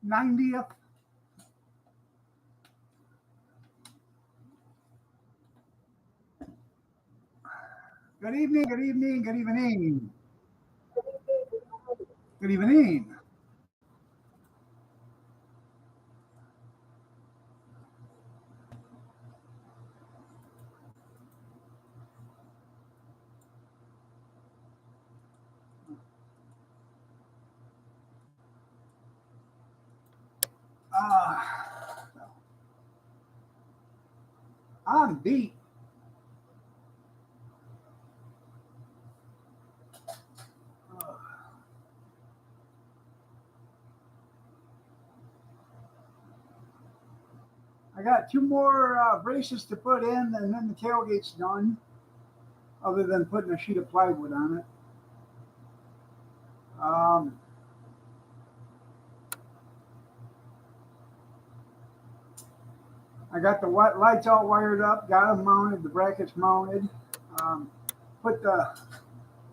90th. Good evening, good evening, good evening, good evening. Uh, I'm beat. I got two more braces to put in, and then the tailgate's done. Other than putting a sheet of plywood on it. Um, I got the lights all wired up, got them mounted, the brackets mounted. Um, put a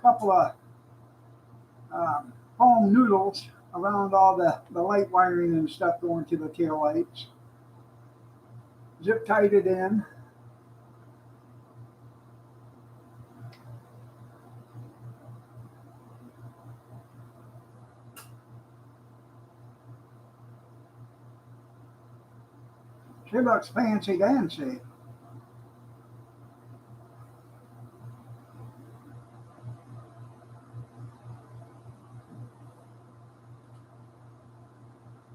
couple of foam noodles around all the light wiring and stuff going to the tail lights. Zip tied it in. She looks fancy dancy.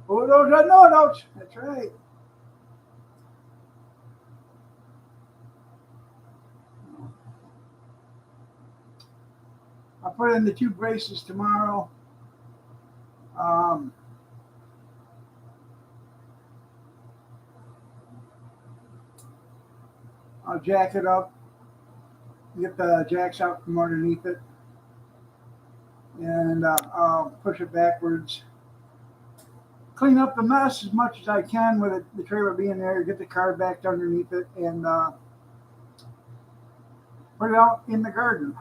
Oh, those are noodles. That's right. I'll put in the two braces tomorrow. Um, I'll jack it up, get the jacks out from underneath it, and I'll push it backwards. Clean up the mess as much as I can with the trailer being there, get the car backed underneath it, and put it out in the garden.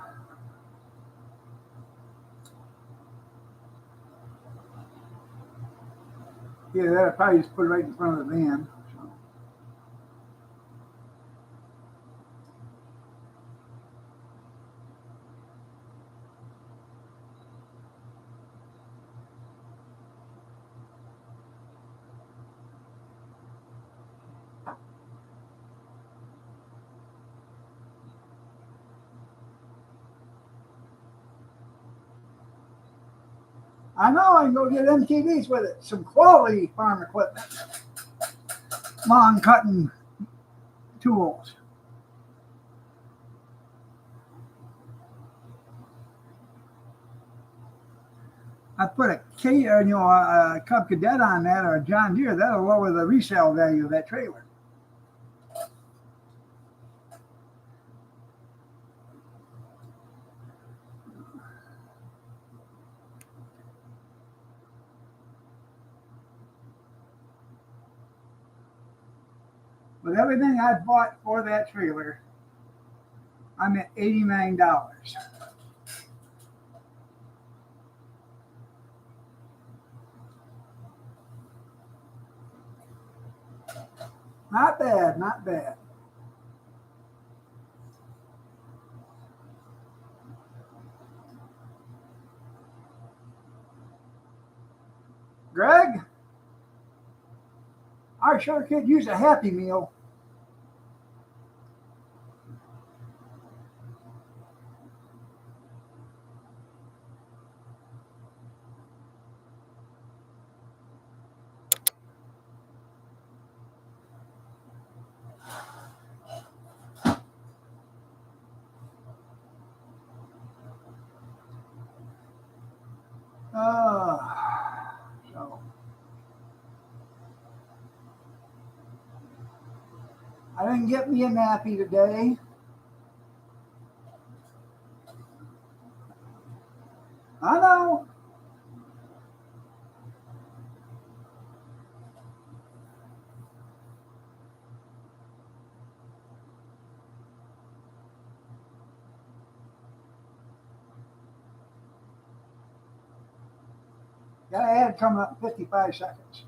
Yeah, that'll probably just put it right in front of the van. So. I know I can go get MTVs with it. Some quality farm equipment. Lawn cutting tools. I put a Cub Cadet on that or a John Deere. That'll lower the resale value of that trailer. With everything I bought for that trailer, I'm at $89. Not bad, not bad. Greg, I sure could use a Happy Meal. Uh, so I didn't get me a nappy today. I know. Got an ad coming up in 55 seconds.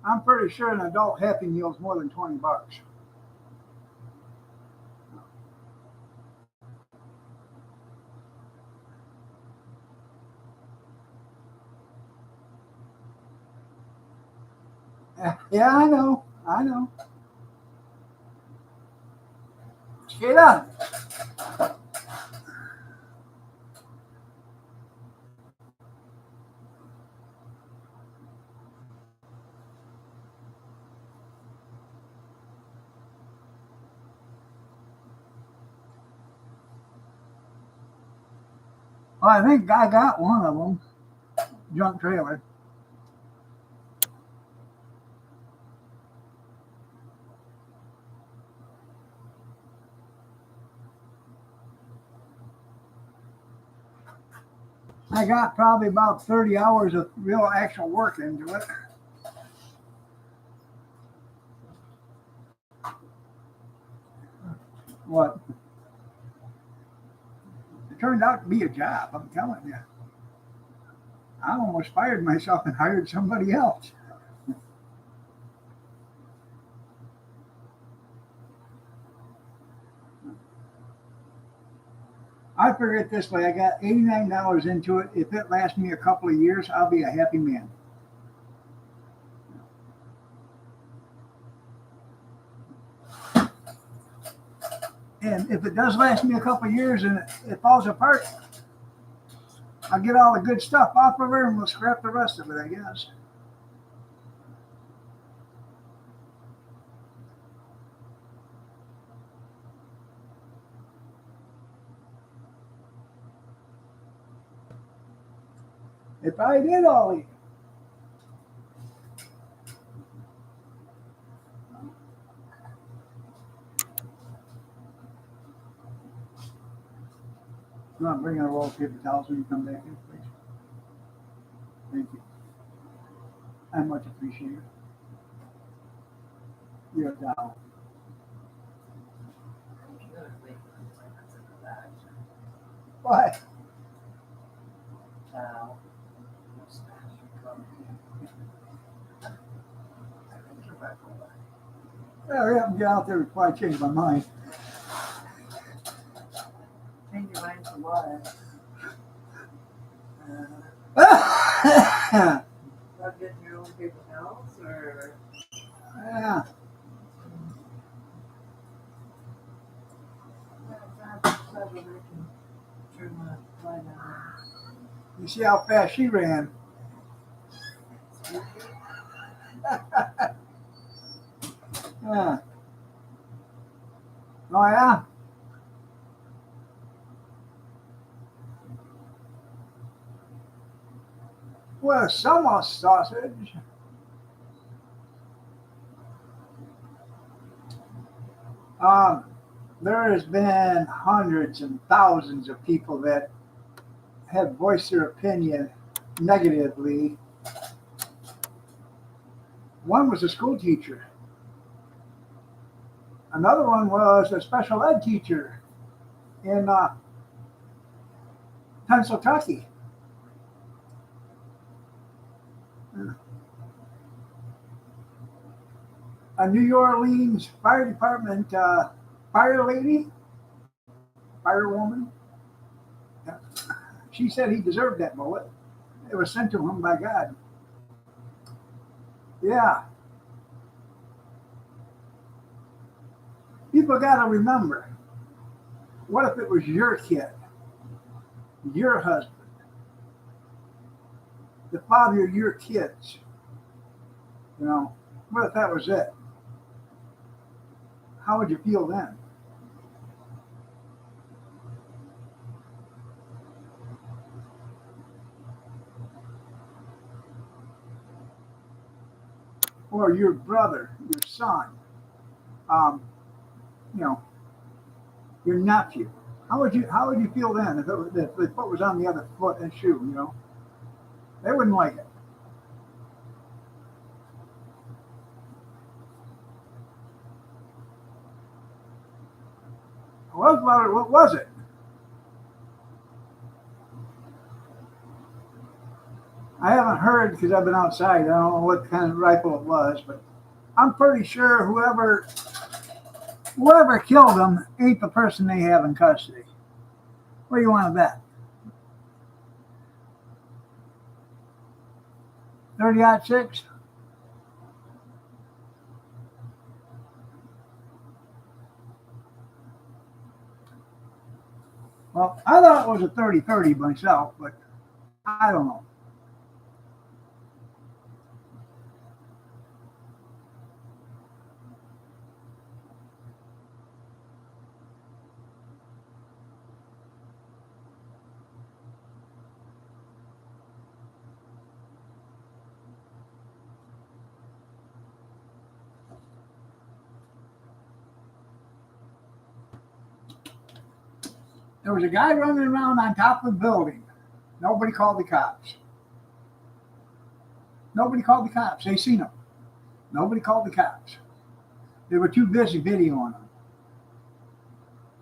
I'm pretty sure an adult Happy Meal is more than 20 bucks. Yeah, I know. I know. Straight on. Well, I think I got one of them. Junk trailer. I got probably about 30 hours of real actual work into it. What? It turned out to be a job, I'm telling you. I almost fired myself and hired somebody else. I figure it this way, I got $89 into it. If it lasts me a couple of years, I'll be a happy man. And if it does last me a couple of years and it falls apart, I'll get all the good stuff off of her and we'll scrap the rest of it, I guess. If I did all these. I'm not bringing a roll of paper towels when you come back in, please. Thank you. I much appreciate it. You're a doll. What? Well, hurry up and get out there before I change my mind. Change your mind for what? About getting your own paper towels or? Yeah. You see how fast she ran. Yeah. Oh, yeah? Well, summer sausage. Um, there has been hundreds and thousands of people that have voiced their opinion negatively. One was a school teacher. Another one was a special ed teacher in Pennsylvania. A New Orleans fire department fire lady, firewoman. She said he deserved that bullet. It was sent to him by God. Yeah. People got to remember, what if it was your kid, your husband, the father of your kids? You know, what if that was it? How would you feel then? or your brother, your son, um, you know, your nephew. How would you feel then if the foot was on the other foot and shoe? You know, they wouldn't like it. What was it? I haven't heard because I've been outside. I don't know what kind of rifle it was, but I'm pretty sure whoever killed him ain't the person they have in custody. What do you want to bet? 30-06? Well, I thought it was a 30-30 myself, but I don't know. There was a guy running around on top of the building. Nobody called the cops. Nobody called the cops. They seen him. Nobody called the cops. They were too busy videoing him.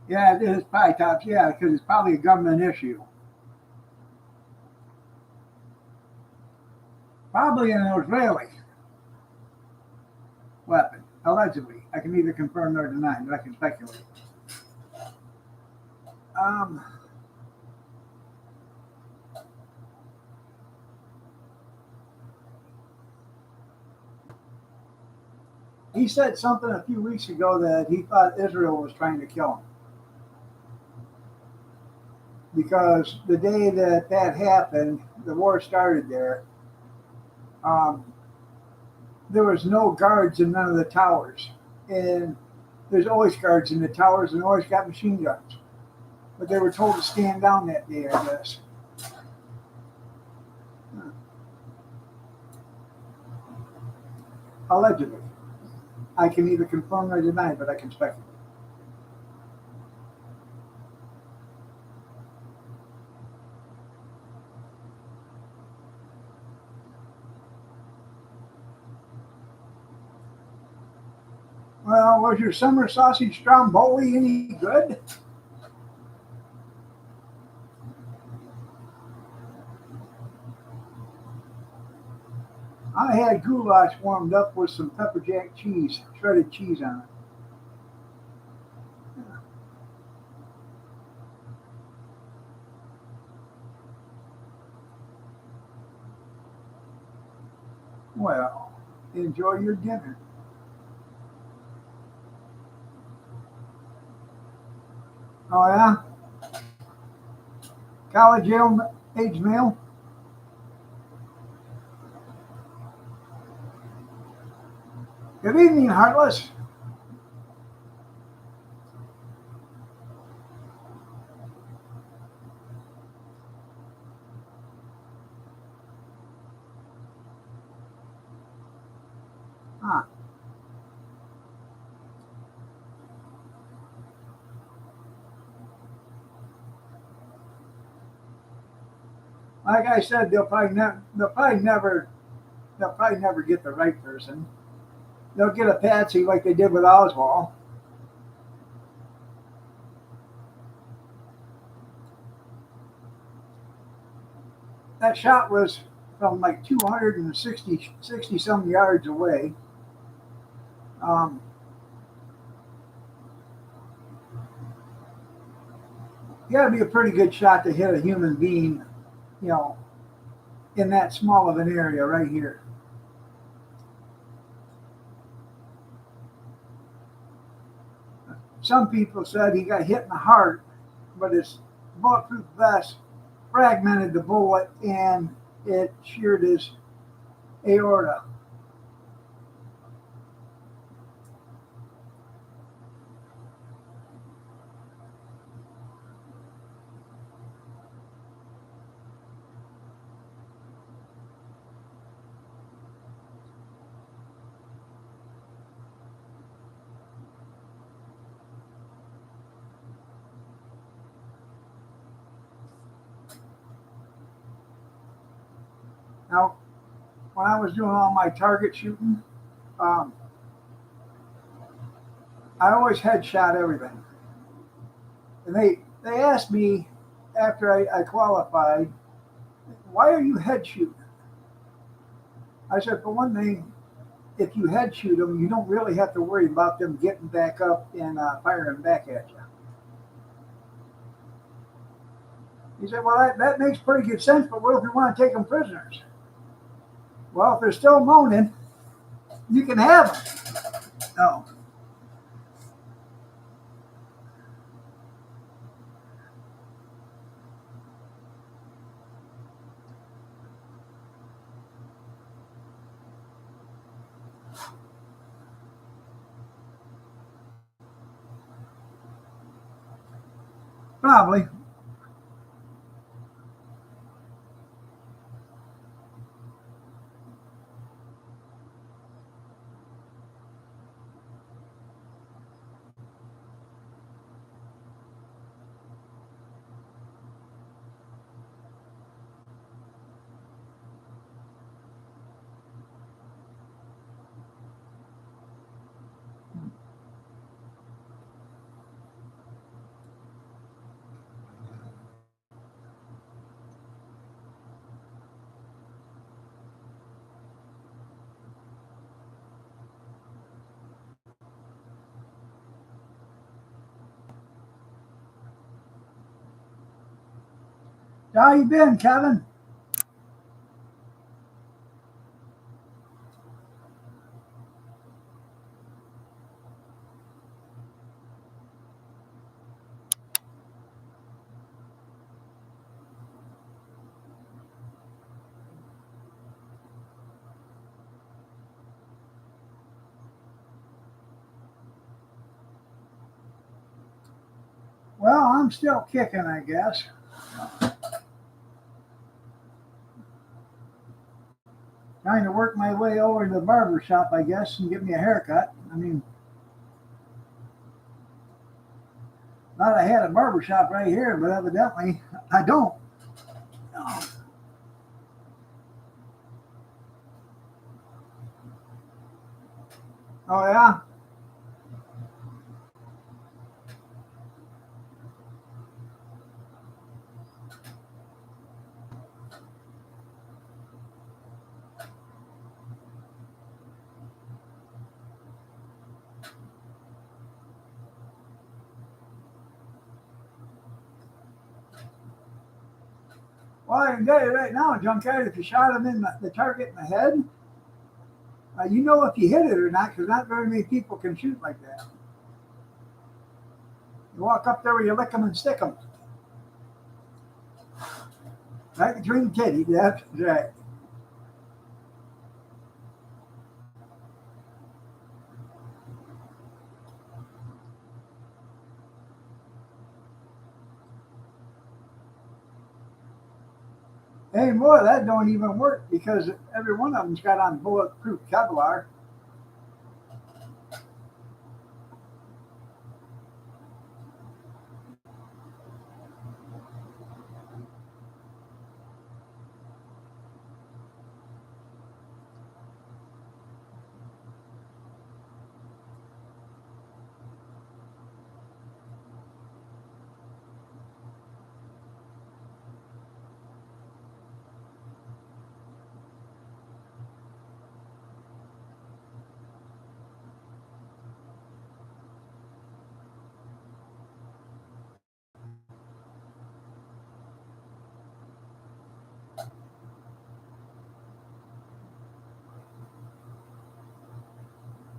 Yeah, it is probably cops. Yeah, because it's probably a government issue. Probably an Israeli weapon, allegedly. I can neither confirm nor deny, but I can speculate. Um, he said something a few weeks ago that he thought Israel was trying to kill him. Because the day that happened, the war started there. Um, there was no guards in none of the towers, and there's always guards in the towers and always got machine guns. But they were told to stand down that day, I guess. Allegedly. I can neither confirm nor deny, but I can speculate. Well, was your summer sausage stromboli any good? I had goulash warmed up with some pepper jack cheese, shredded cheese on it. Well, enjoy your dinner. Oh yeah, college age male. Good evening, Heartless. Huh. Like I said, they'll probably never get the right person. They'll get a patsy like they did with Oswald. That shot was from like 260 some yards away. Um, you got to be a pretty good shot to hit a human being, you know, in that small of an area right here. Some people said he got hit in the heart, but his bulletproof vest fragmented the bullet and it sheared his aorta. Now, when I was doing all my target shooting, um, I always headshot everything. And they asked me after I qualified, why are you head shooting? I said, for one thing, if you head shoot them, you don't really have to worry about them getting back up and firing back at you. He said, well, that makes pretty good sense, but what if you want to take them prisoners? Well, if they're still moaning, you can have them. No. Probably. How you been, Kevin? Well, I'm still kicking, I guess. Trying to work my way over to the barber shop, I guess, and get me a haircut. I mean, thought I had a barber shop right here, but evidently I don't. Oh, oh yeah? Well, I can tell you right now, Junkyard, if you shot him in the target in the head, you know if you hit it or not, because not very many people can shoot like that. You walk up there where you lick them and stick them. Right between the titty, that's right. Hey, boy, that don't even work because every one of them's got on bulletproof Kevlar.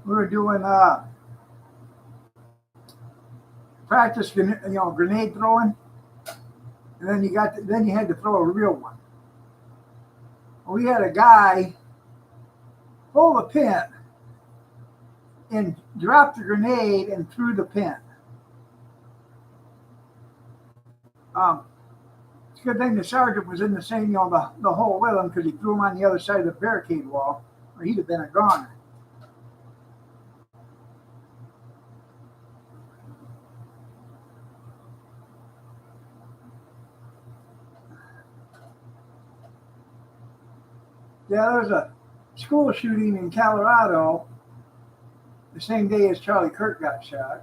We were doing practice, grenade throwing, and then you had to throw a real one. We had a guy pull the pin and dropped the grenade and threw the pin. Um, it's a good thing the sergeant was in the same, the hole with him because he threw him on the other side of the barricade wall, or he'd have been a goner. Yeah, there was a school shooting in Colorado the same day as Charlie Kirk got shot.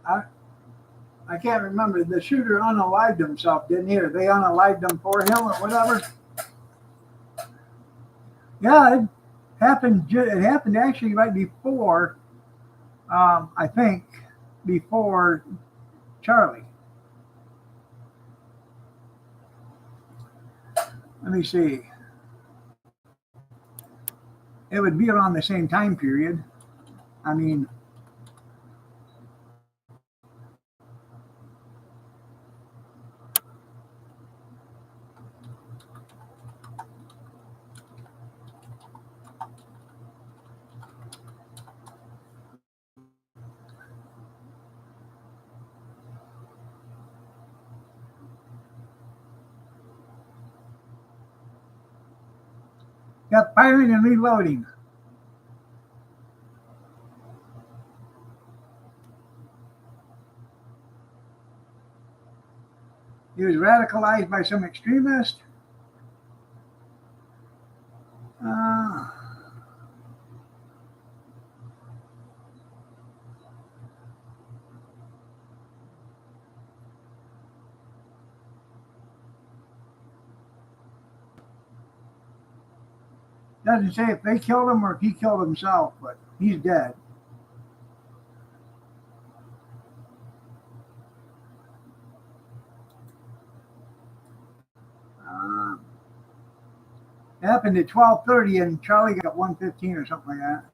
I, I can't remember. The shooter unalived himself, didn't he? Or they unalived him for him or whatever. Yeah, it happened. It happened actually right before, I think, before Charlie. Let me see. It would be around the same time period. I mean, got firing and reloading. He was radicalized by some extremist. Uh, doesn't say if they killed him or if he killed himself, but he's dead. Uh, it happened at 12:30, and Charlie got 1:15 or something like that.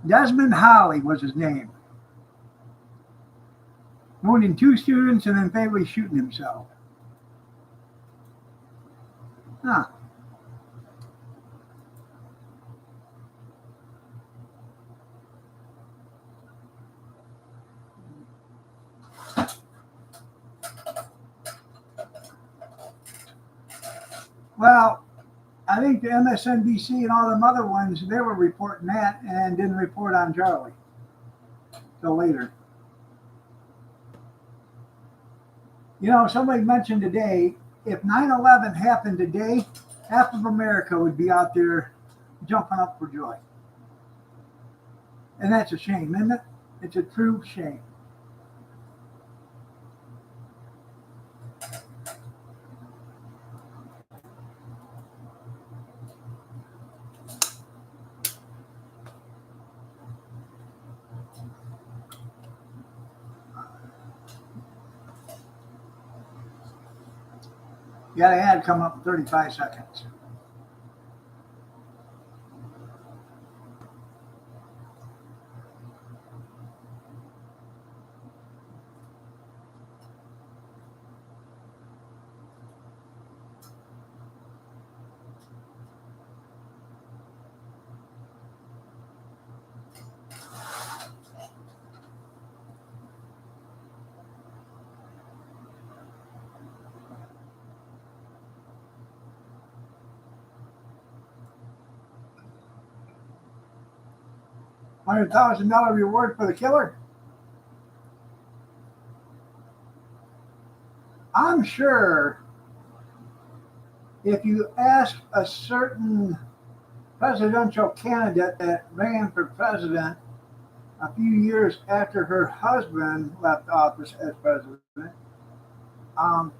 Desmond Holly was his name. Wounding two students and then fatally shooting himself. Huh. Well, I think the MSNBC and all them other ones, they were reporting that and didn't report on Charlie till later. You know, somebody mentioned today, if 9/11 happened today, half of America would be out there jumping up for joy. And that's a shame, isn't it? It's a true shame. You got an ad come up in 35 seconds. $100,000 reward for the killer. I'm sure if you ask a certain presidential candidate that ran for president a few years after her husband left office as president, um,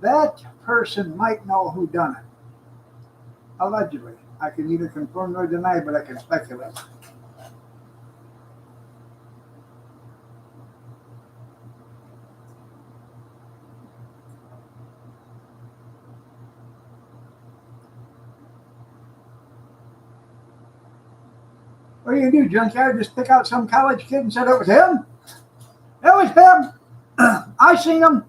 that person might know who done it. Allegedly. I can neither confirm nor deny, but I can speculate. What do you do, junkyard? Just pick out some college kid and said it was him? It was him. I seen him.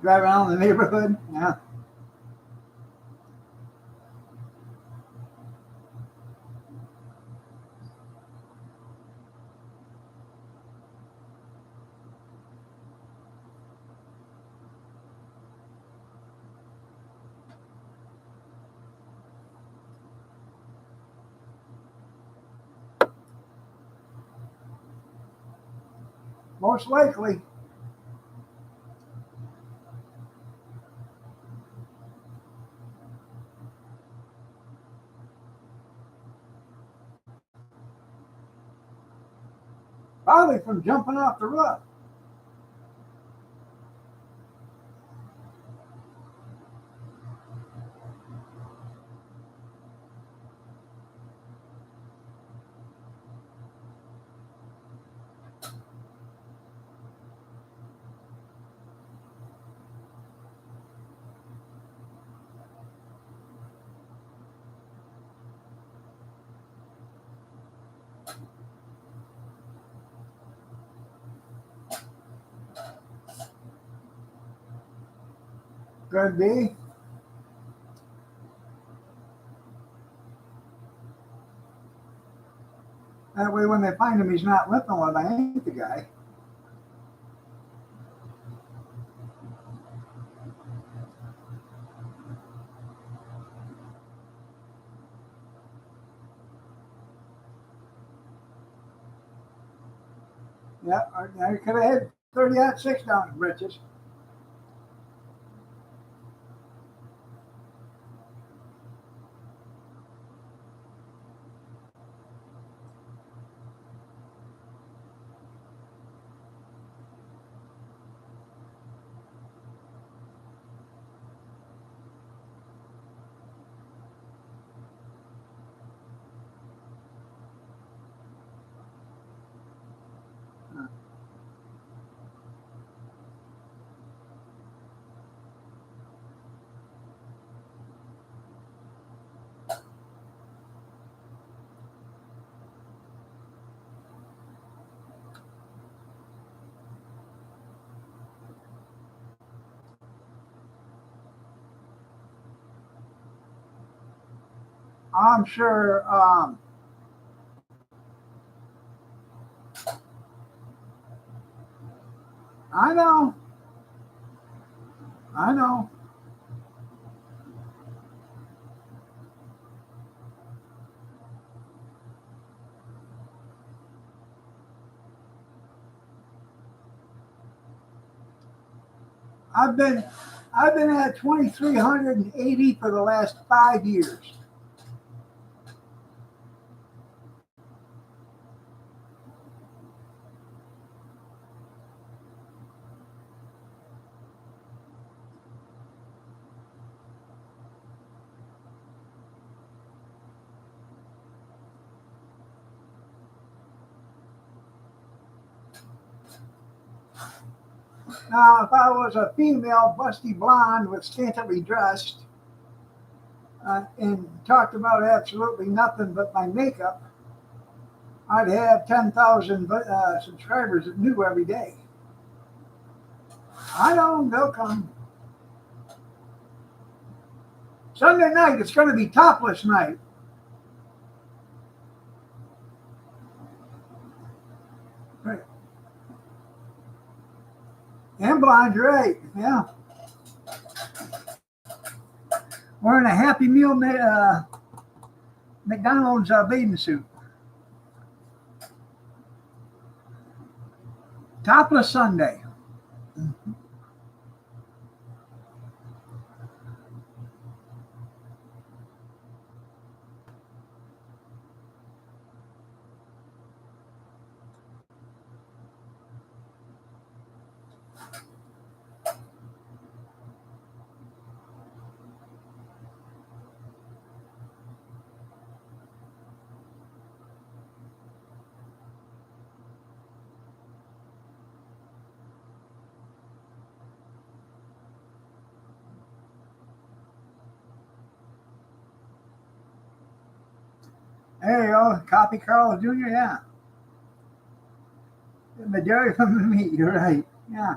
Drive around the neighborhood. Yeah. Most likely. Probably from jumping off the roof. Could be. That way, when they find him, he's not limping. Well, I ain't the guy. Yeah, I could have had 30-06 down in britches. I'm sure. I know. I know. I've been I've been at 2,380 for the last 5 years. Now, if I was a female, busty blonde with scantily dressed, and talked about absolutely nothing but my makeup, I'd have 10,000 subscribers that knew every day. I know they'll come. Sunday night, it's going to be topless night. Right. And blonde, you're right. Yeah. Wearing a Happy Meal McDonald's bathing suit. Topless Sunday. There you go. Copy Carl Jr., yeah. The majority of the meat, you're right. Yeah.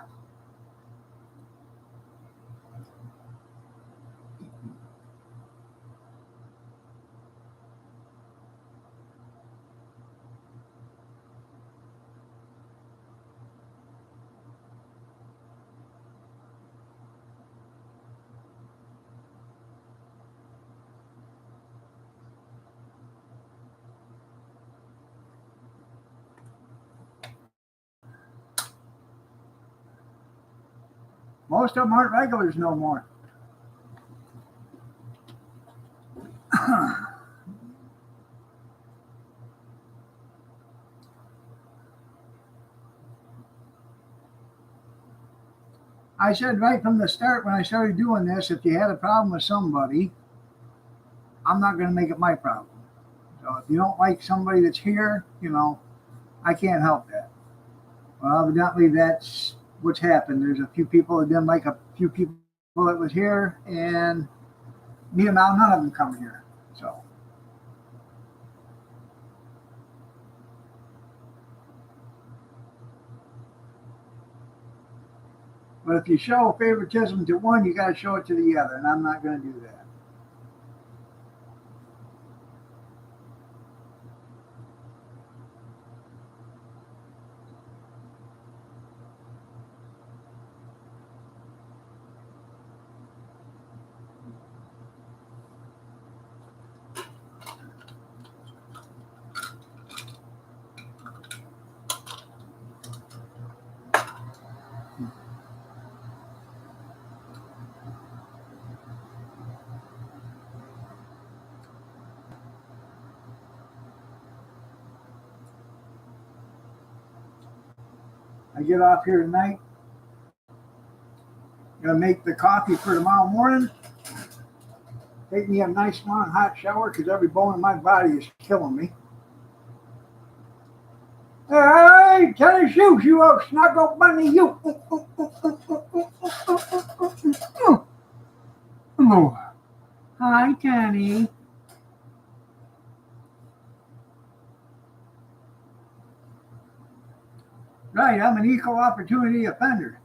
Most of them aren't regulars no more. I said right from the start when I started doing this, if you had a problem with somebody, I'm not going to make it my problem. So if you don't like somebody that's here, I can't help that. Well, evidently that's what's happened. There's a few people that didn't like a few people that was here, and now none of them come here. So. But if you show favoritism to one, you got to show it to the other, and I'm not going to do that. I get off here tonight. Gonna make the coffee for tomorrow morning. Take me a nice long hot shower because every bone in my body is killing me. Hey, tennis shoes, you old snuggle bunny, you. Oh. Hi, Tenny. Right, I'm an equal opportunity offender.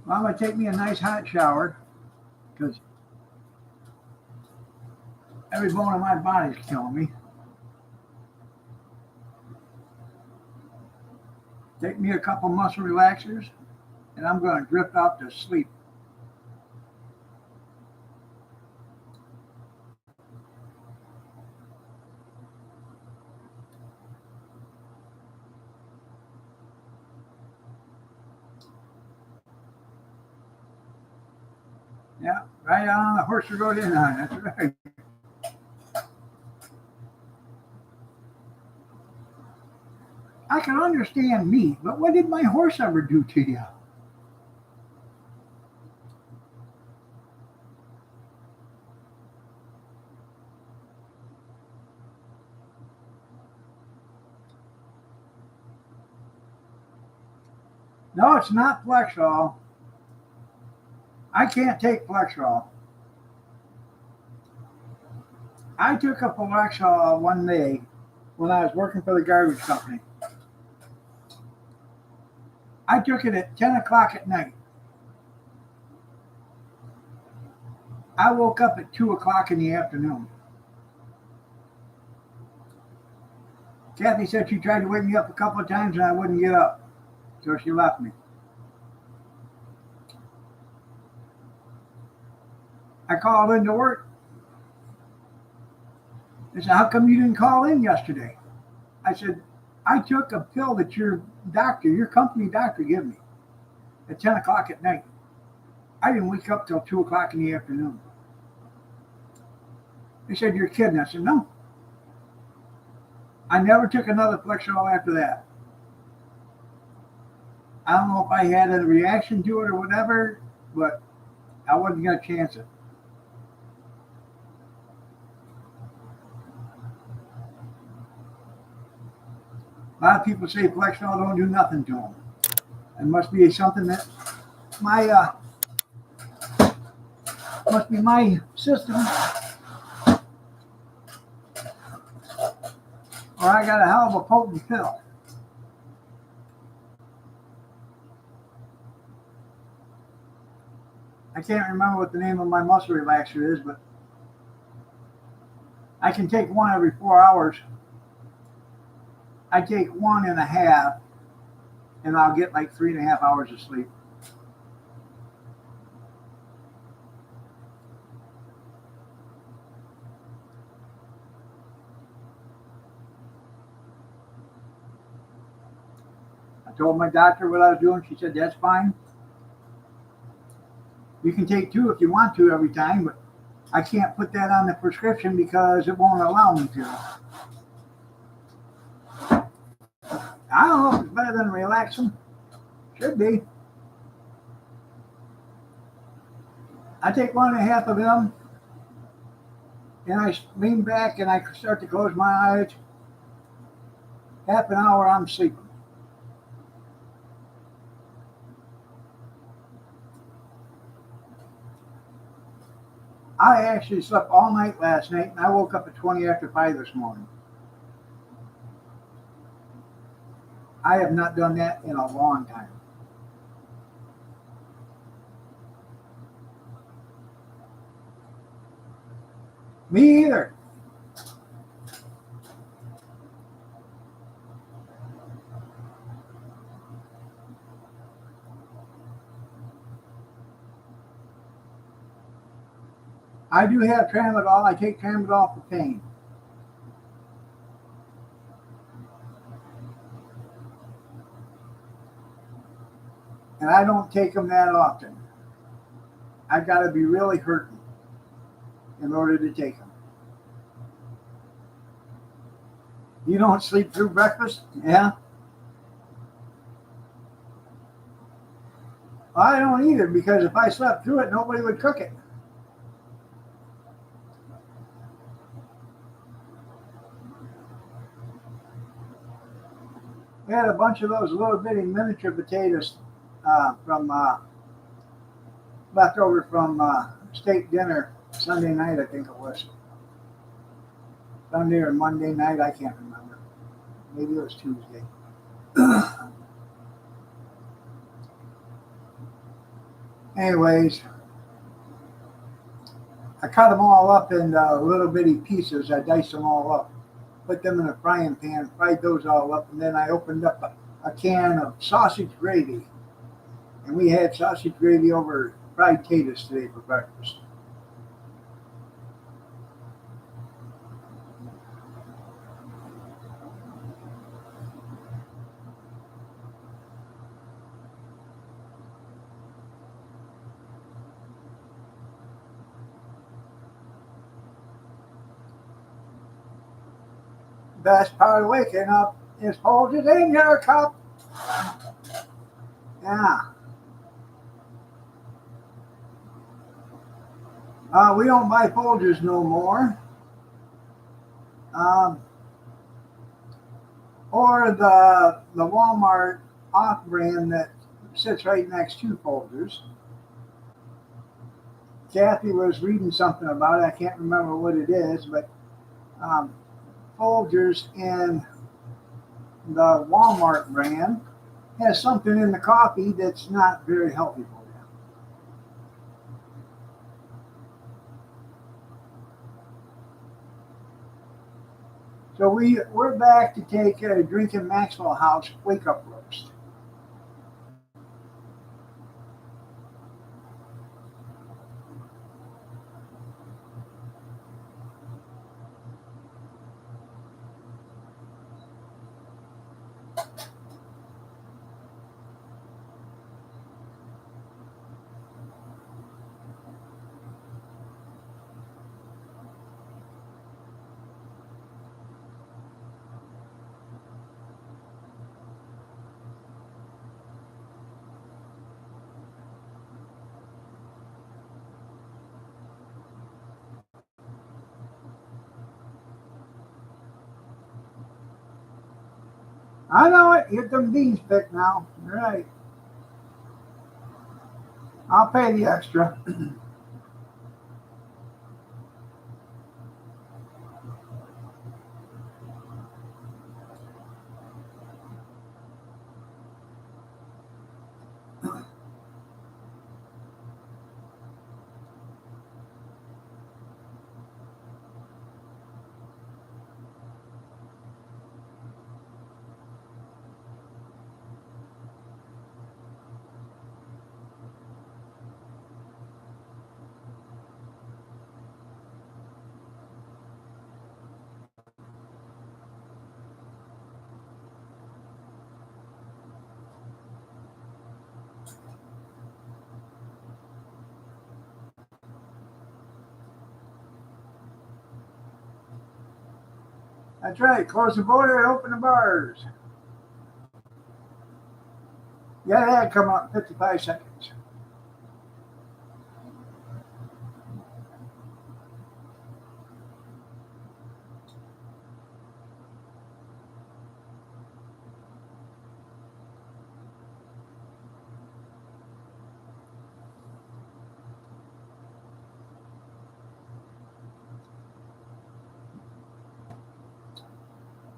Well, I'm going to take me a nice hot shower because every bone in my body is killing me. Take me a couple muscle relaxers, and I'm going to drift off to sleep. Yeah, right on the horse you rode in on. That's right. I can understand me, but what did my horse ever do to you? No, it's not Flexol. I can't take Flexol. I took a Flexol one day when I was working for the garbage company. I took it at 10 o'clock at night. I woke up at 2 o'clock in the afternoon. Kathy said she tried to wake me up a couple of times and I wouldn't get up. So she left me. I called into work. They said, how come you didn't call in yesterday? I said, I took a pill that your company doctor, gave me at 10 o'clock at night. I didn't wake up till 2 o'clock in the afternoon. They said, you're kidding. I said, no. I never took another Flexol after that. I don't know if I had a reaction to it or whatever, but I wasn't going to chance it. A lot of people say Flexol don't do nothing to them. It must be something that must be my system, or I got a hell of a potent pill. I can't remember what the name of my muscle relaxer is, but I can take one every 4 hours. I take 1.5, and I'll get like 3.5 hours of sleep. I told my doctor what I was doing. She said, that's fine. You can take 2 if you want to every time, but I can't put that on the prescription because it won't allow me to. I don't know if it's better than relaxing. Should be. I take 1.5 of them, and I lean back and I start to close my eyes. Half an hour, I'm sleeping. I actually slept all night last night, and I woke up at 20 after 5 this morning. I have not done that in a long time. Me either. I do have tramadol. I take tramadol for pain. And I don't take them that often. I've got to be really hurting in order to take them. You don't sleep through breakfast? Yeah. Well, I don't either, because if I slept through it, nobody would cook it. We had a bunch of those little bitty miniature potatoes from left over from steak dinner Sunday night, I think it was. Sunday or Monday night, I can't remember. Maybe it was Tuesday. Anyways, I cut them all up in little bitty pieces. I diced them all up, put them in a frying pan, fried those all up, and then I opened up a can of sausage gravy. And we had sausage gravy over fried potatoes today for breakfast. Best part of waking up is Folgers in your cup. Yeah. We don't buy Folgers no more. Or the Walmart off brand that sits right next to Folgers. Kathy was reading something about it. I can't remember what it is, but Folgers and the Walmart brand has something in the coffee that's not very healthy for you. So we're back to take drinking Maxwell House Wake Up Roast. I know it. Get them beans picked now. All right. I'll pay the extra. That's right. Close the border and open the bars. Yeah, that'd come out in 55 seconds.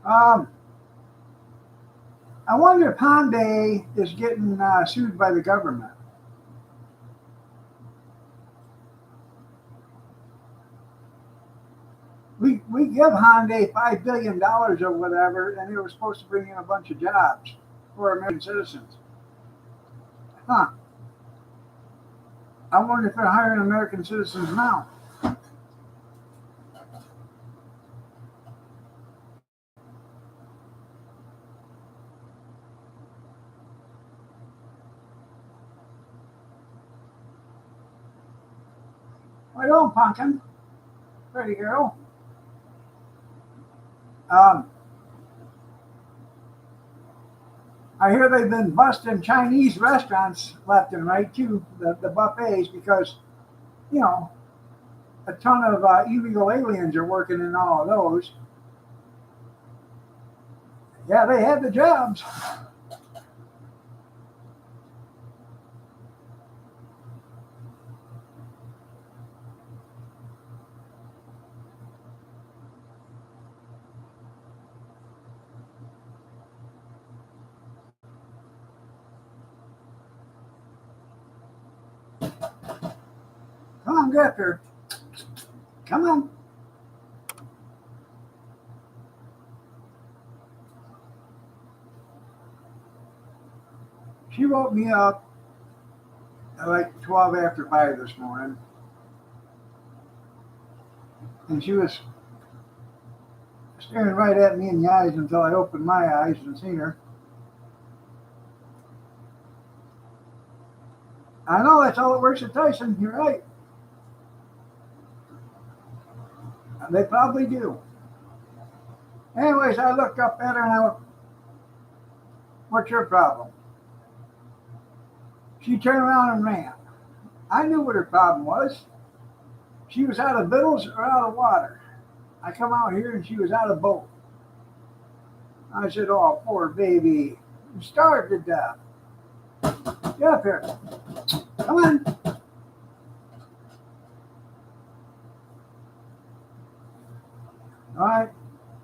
Um, I wonder if Hyundai is getting sued by the government. We give Hyundai $5 billion or whatever, and they were supposed to bring in a bunch of jobs for American citizens. Huh. I wonder if they're hiring American citizens now. Right on, Pumpkin. Pretty girl. Um, I hear they've been busting Chinese restaurants left and right too, the buffets, because you know a ton of illegal aliens are working in all of those. Yeah, they had the jobs. Come on, get her. Come on. She woke me up at like 12 after 5 this morning, and she was staring right at me in the eyes until I opened my eyes and seen her. I know that's all it works at Tyson. You're right. They probably do. Anyways, I looked up at her and I went, "What's your problem?" She turned around and ran. I knew what her problem was. She was out of victuals or out of water. I come out here and she was out of both. I said, "Oh, poor baby. You starved to death. Get up here. Come on." All right.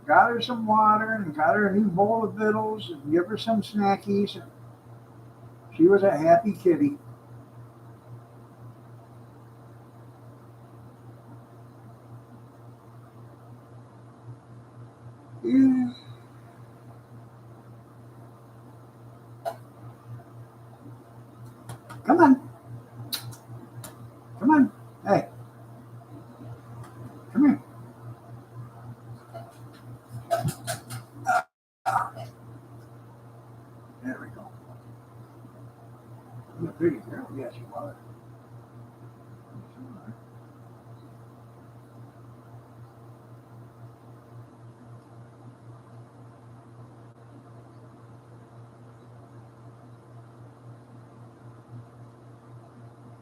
Got her some water and got her a new bowl of victuals and give her some snackies. She was a happy kitty. Yeah. Come on. Come on. Hey, come here. There we go. You're a pretty girl. Yes, you are.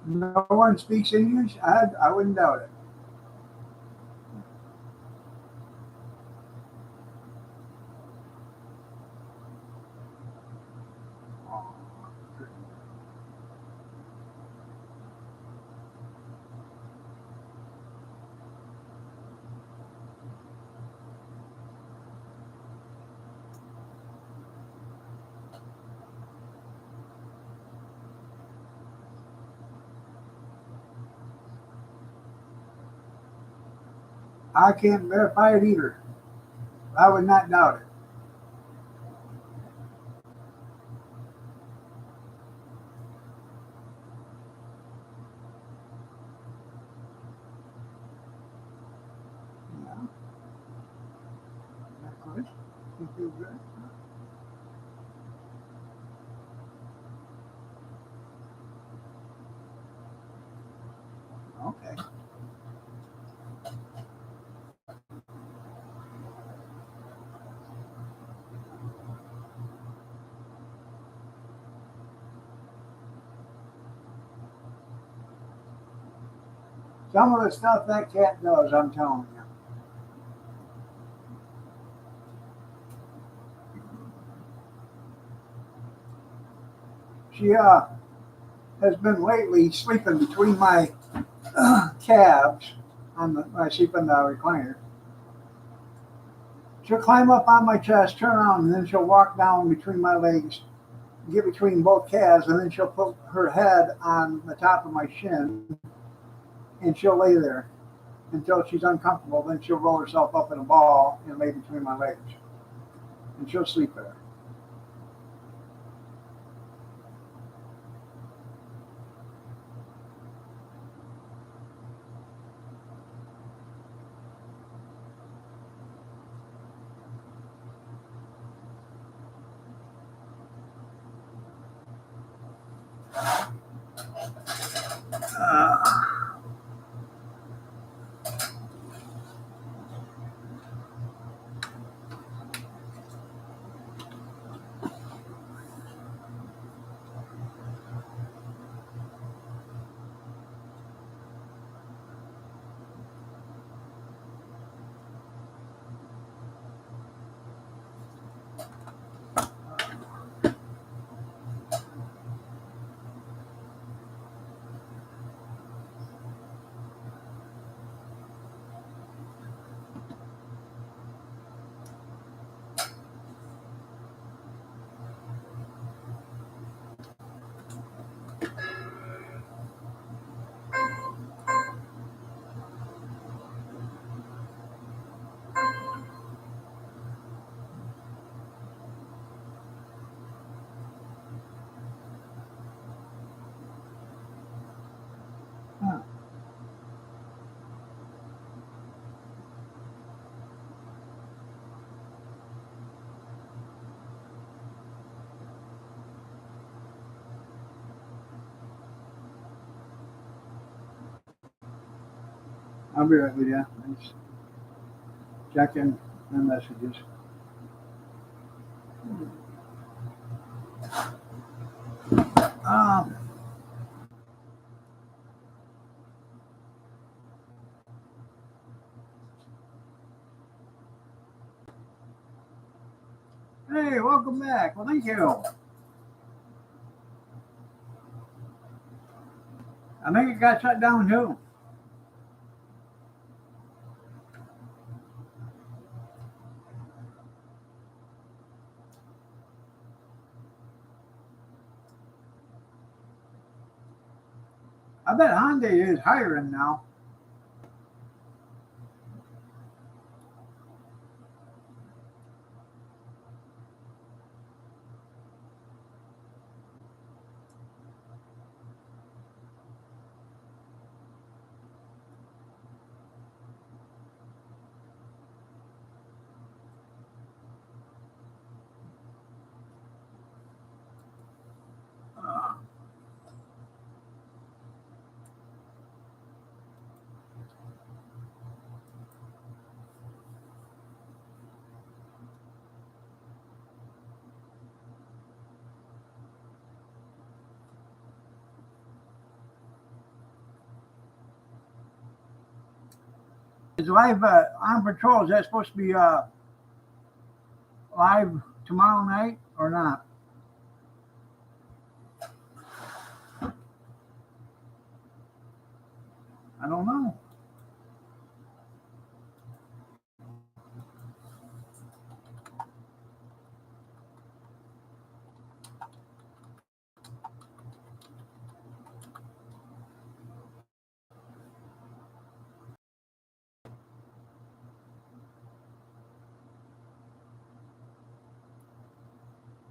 No one speaks English? I wouldn't doubt it. Oh, I can't verify it either. I would not doubt it. Yeah, that good. You feel good? Okay. Some of the stuff that cat does, I'm telling you. She has been lately sleeping between my calves I sleep in the recliner. She'll climb up on my chest, turn around, and then she'll walk down between my legs, get between both calves, and then she'll put her head on the top of my shin, and she'll lay there until she's uncomfortable. Then she'll roll herself up in a ball and lay between my legs, and she'll sleep there. Huh. I'll be right with you. I'm just checking the messages. Um, hey, welcome back. Well, thank you. I think it got shut down too. I bet Hyundai is hiring now. Uh, is live on patrol? Is that supposed to be live tomorrow night or not? I don't know.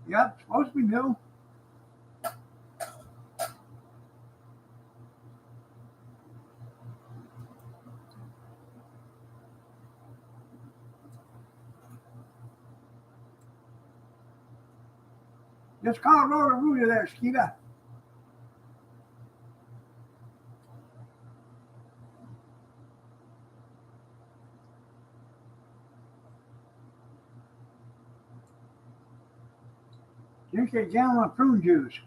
Yep, supposed to be new. Just call Roto-Rooter there, Skeeta. Drink a gallon of prune juice.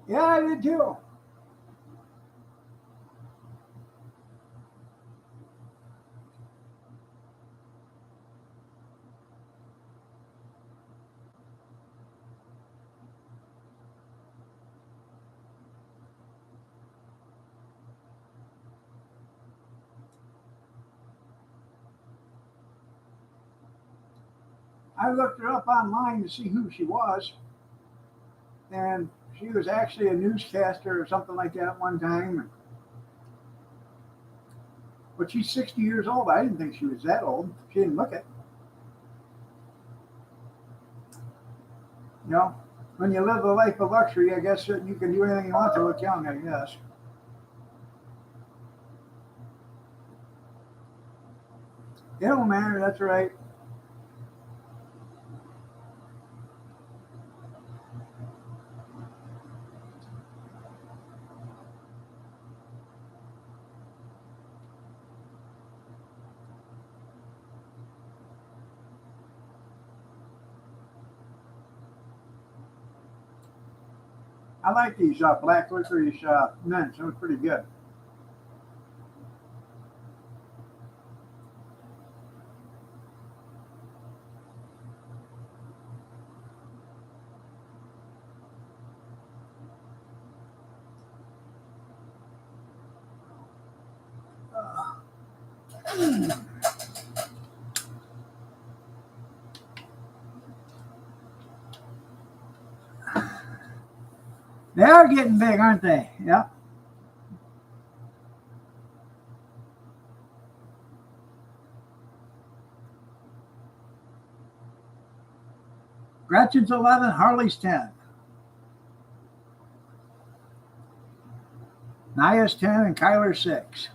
Yeah, I did too. I looked her up online to see who she was, and she was actually a newscaster or something like that at one time. But she's 60 years old. I didn't think she was that old. She didn't look it. You know, when you live a life of luxury, I guess you can do anything you want to look young, I guess. It don't matter. That's right. I like these black licorice mints. Those are pretty good. They are getting big, aren't they? Yep. Gretchen's 11, Harley's 10. Naya's 10 and Kyler's 6.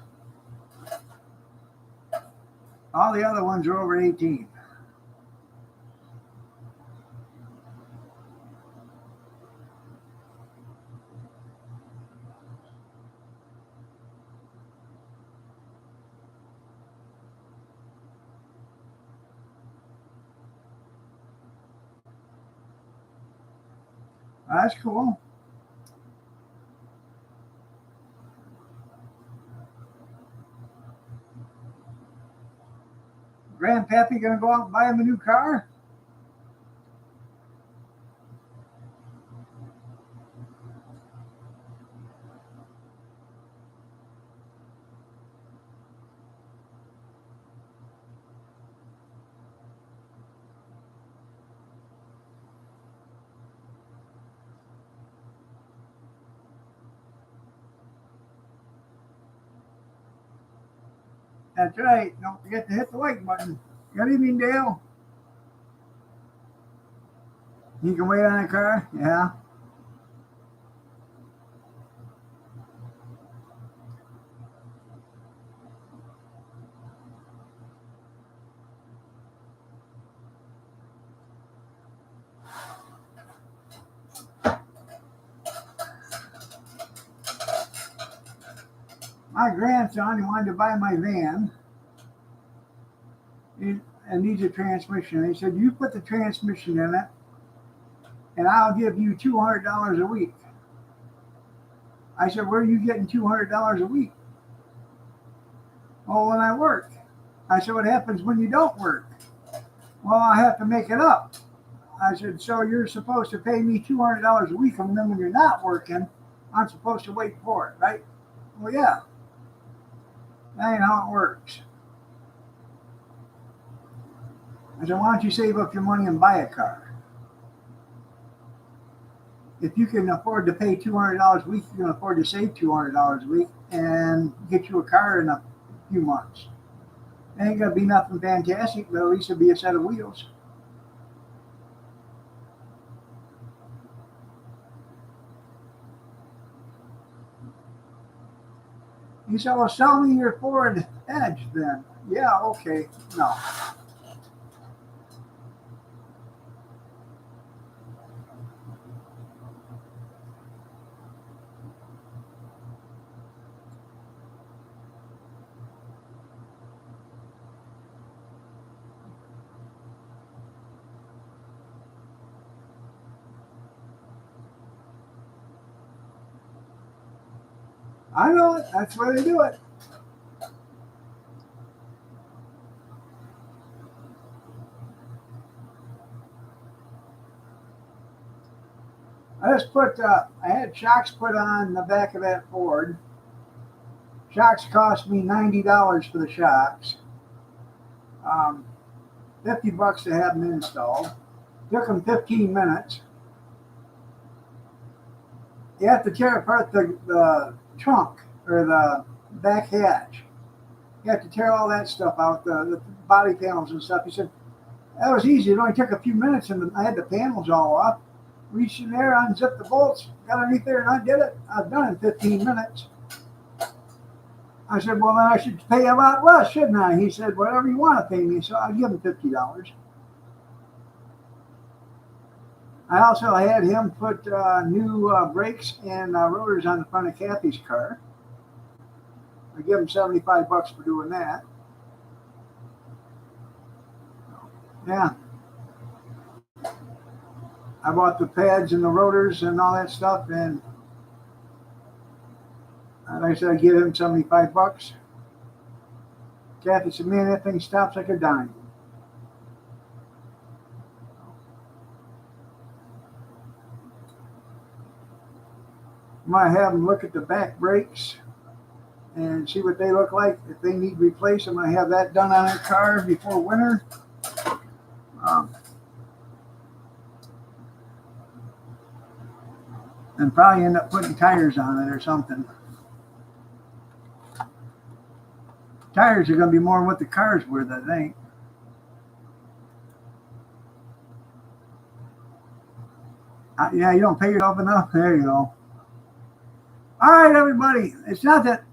All the other ones are over 18. That's cool. Grandpappy gonna go out and buy him a new car? That's right. Don't forget to hit the like button. Good evening, Dale. You can wait on a car? Yeah. My grandson, he wanted to buy my van. And needs a transmission. He said, "You put the transmission in it, and I'll give you $200 a week." I said, "Where are you getting $200 a week?" "Oh, when I work." I said, "What happens when you don't work?" "Well, I have to make it up." I said, "So you're supposed to pay me $200 a week, and then when you're not working, I'm supposed to wait for it, right?" "Well, yeah, that ain't how it works." I said, "Why don't you save up your money and buy a car? If you can afford to pay $200 a week, you can afford to save $200 a week and get you a car in a few months. It ain't gonna be nothing fantastic, but at least it'll be a set of wheels." He said, "Well, sell me your Ford Edge then." "Yeah, okay." No. I know it. That's why they do it. I just put, I had shocks put on the back of that Ford. Shocks cost me $90 for the shocks. 50 bucks to have them installed. Took them 15 minutes. You have to tear apart the trunk or the back hatch. You have to tear all that stuff out, the body panels and stuff. He said, that was easy. It only took a few minutes and I had the panels all off. Reached in there, unzipped the bolts, got underneath there and undid it. I was done in 15 minutes. I said, well, then I should pay a lot less, shouldn't I? He said, whatever you want to pay me. So I'll give him $50. I also had him put new brakes and rotors on the front of Kathy's car. I give him 75 bucks for doing that. Yeah. I bought the pads and the rotors and all that stuff, and like I said, I give him 75 bucks. Kathy said, man, that thing stops like a dime. I might have them look at the back brakes and see what they look like. If they need replaced, I'm going to have that done on that car before winter. And probably end up putting tires on it or something. Tires are going to be more than what the car's worth, I think. Yeah, you don't pay yourself enough. There you go. All right, everybody. It's not that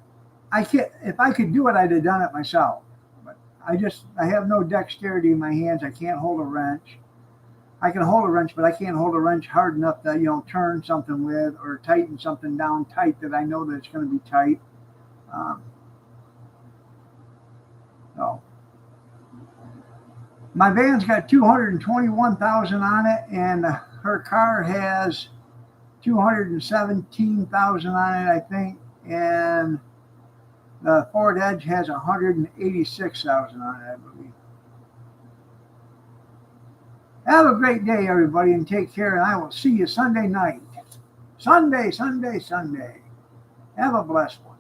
I can't. If I could do it, I'd have done it myself. But I have no dexterity in my hands. I can't hold a wrench. I can hold a wrench, but I can't hold a wrench hard enough to, turn something with or tighten something down tight that I know that it's going to be tight. So my van's got 221,000 on it, and her car has 217,000 on it, I think, and the Ford Edge has 186,000 on it, I believe. Have a great day, everybody, and take care, and I will see you Sunday night. Sunday. Have a blessed one.